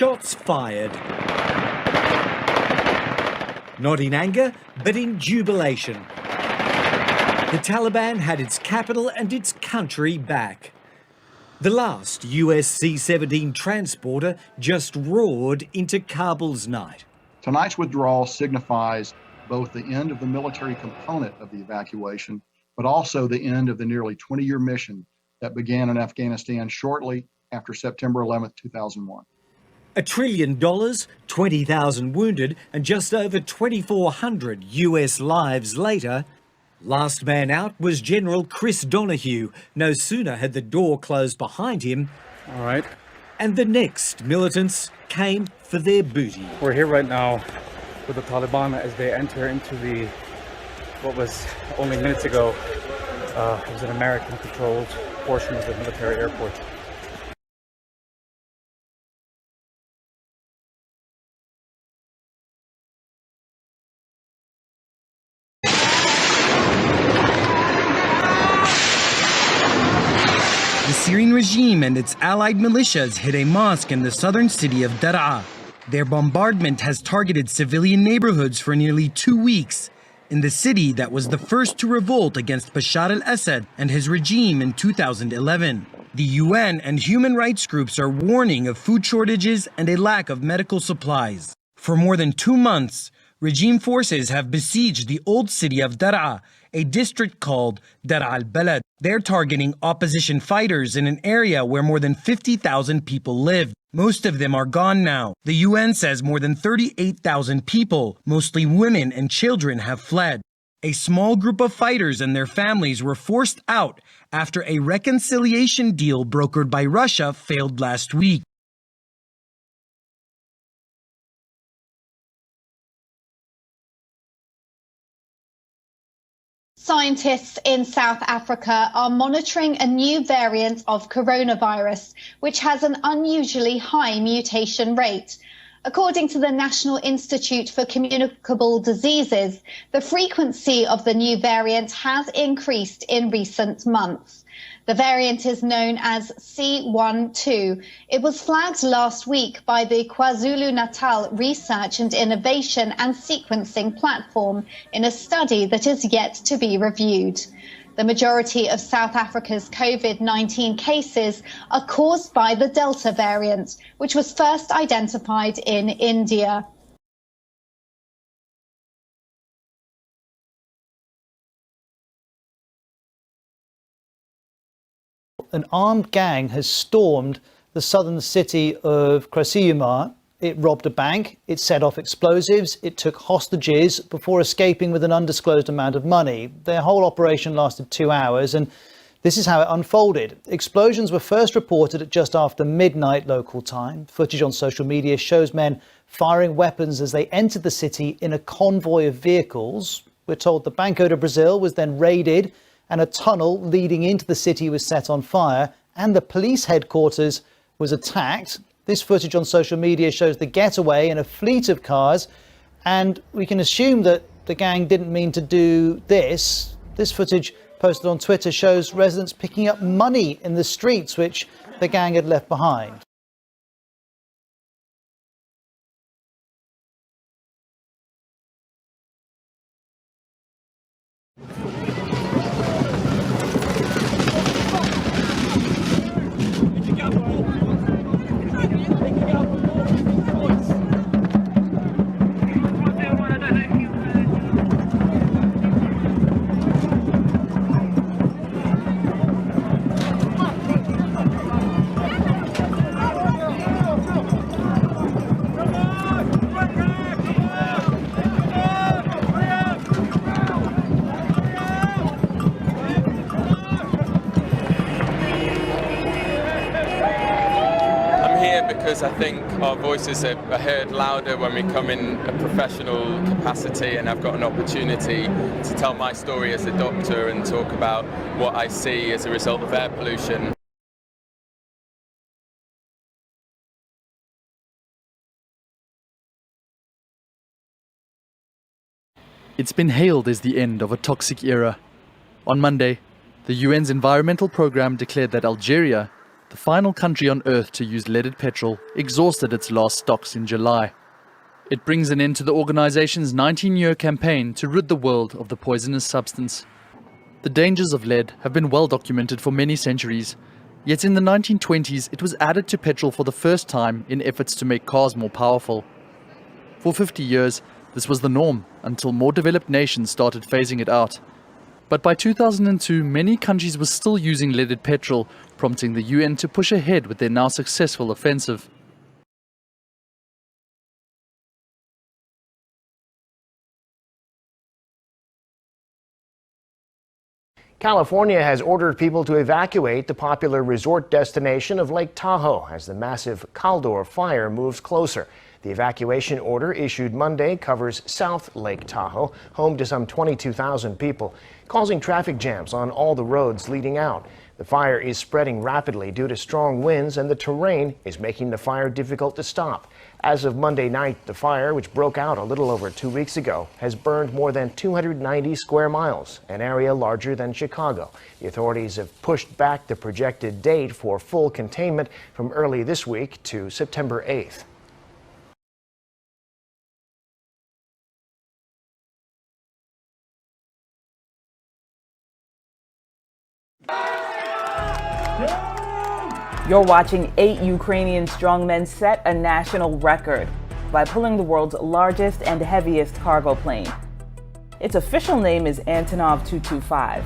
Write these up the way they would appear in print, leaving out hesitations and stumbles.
Shots fired. Not in anger, but in jubilation. The Taliban had its capital and its country back. The last US C-17 transporter just roared into Kabul's night. Tonight's withdrawal signifies both the end of the military component of the evacuation, but also the end of the nearly 20-year mission that began in Afghanistan shortly after September 11, 2001. $1 trillion, 20,000 wounded, and just over 2,400 US lives later, last man out was General Chris Donahue. No sooner had the door closed behind him, all right, and the next militants came for their booty. We're here right now with the Taliban as they enter into what was only minutes ago, it was an American-controlled portion of the military airport. The Syrian regime and its allied militias hit a mosque in the southern city of Daraa. Their bombardment has targeted civilian neighborhoods for nearly 2 weeks in the city that was the first to revolt against Bashar al-Assad and his regime in 2011. The UN and human rights groups are warning of food shortages and a lack of medical supplies. For more than 2 months, regime forces have besieged the old city of Daraa, a district called Dar al-Balad. They're targeting opposition fighters in an area where more than 50,000 people live. Most of them are gone now. The UN says more than 38,000 people, mostly women and children, have fled. A small group of fighters and their families were forced out after a reconciliation deal brokered by Russia failed last week. Scientists in South Africa are monitoring a new variant of coronavirus, which has an unusually high mutation rate. According to the National Institute for Communicable Diseases, the frequency of the new variant has increased in recent months. The variant is known as C12. It was flagged last week by the KwaZulu-Natal Research and Innovation and Sequencing Platform in a study that is yet to be reviewed. The majority of South Africa's COVID-19 cases are caused by the Delta variant, which was first identified in India. An armed gang has stormed the southern city of Criciúma. It robbed a bank, it set off explosives, it took hostages before escaping with an undisclosed amount of money. Their whole operation lasted 2 hours, and this is how it unfolded. Explosions were first reported at just after midnight local time. Footage on social media shows men firing weapons as they entered the city in a convoy of vehicles. We're told the Banco do Brasil was then raided, and a tunnel leading into the city was set on fire, and the police headquarters was attacked. This footage on social media shows the getaway in a fleet of cars, and we can assume that the gang didn't mean to do this. This footage posted on Twitter shows residents picking up money in the streets, which the gang had left behind. Because I think our voices are heard louder when we come in a professional capacity, and I've got an opportunity to tell my story as a doctor and talk about what I see as a result of air pollution. It's been hailed as the end of a toxic era. On Monday, the UN's environmental program declared that Algeria the final country on Earth to use leaded petrol, exhausted its last stocks in July. It brings an end to the organization's 19-year campaign to rid the world of the poisonous substance. The dangers of lead have been well documented for many centuries, yet in the 1920s it was added to petrol for the first time in efforts to make cars more powerful. For 50 years, this was the norm until more developed nations started phasing it out. But by 2002, many countries were still using leaded petrol, prompting the UN to push ahead with their now successful offensive. California has ordered people to evacuate the popular resort destination of Lake Tahoe as the massive Caldor fire moves closer. The evacuation order issued Monday covers South Lake Tahoe, home to some 22,000 people, causing traffic jams on all the roads leading out. The fire is spreading rapidly due to strong winds, and the terrain is making the fire difficult to stop. As of Monday night, the fire, which broke out a little over 2 weeks ago, has burned more than 290 square miles, an area larger than Chicago. The authorities have pushed back the projected date for full containment from early this week to September 8th. You're watching 8 Ukrainian strongmen set a national record by pulling the world's largest and heaviest cargo plane. Its official name is Antonov 225.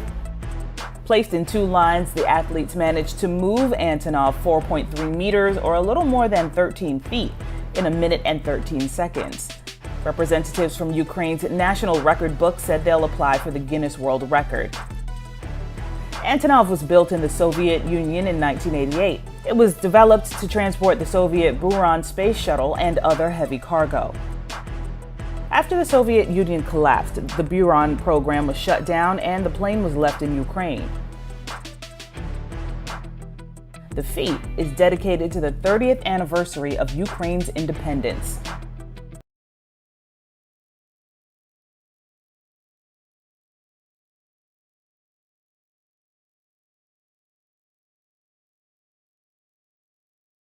Placed in 2 lines, the athletes managed to move Antonov 4.3 meters, or a little more than 13 feet, in 1 minute and 13 seconds. Representatives from Ukraine's national record book said they'll apply for the Guinness World Record. Antonov was built in the Soviet Union in 1988. It was developed to transport the Soviet Buran space shuttle and other heavy cargo. After the Soviet Union collapsed, the Buran program was shut down and the plane was left in Ukraine. The feat is dedicated to the 30th anniversary of Ukraine's independence.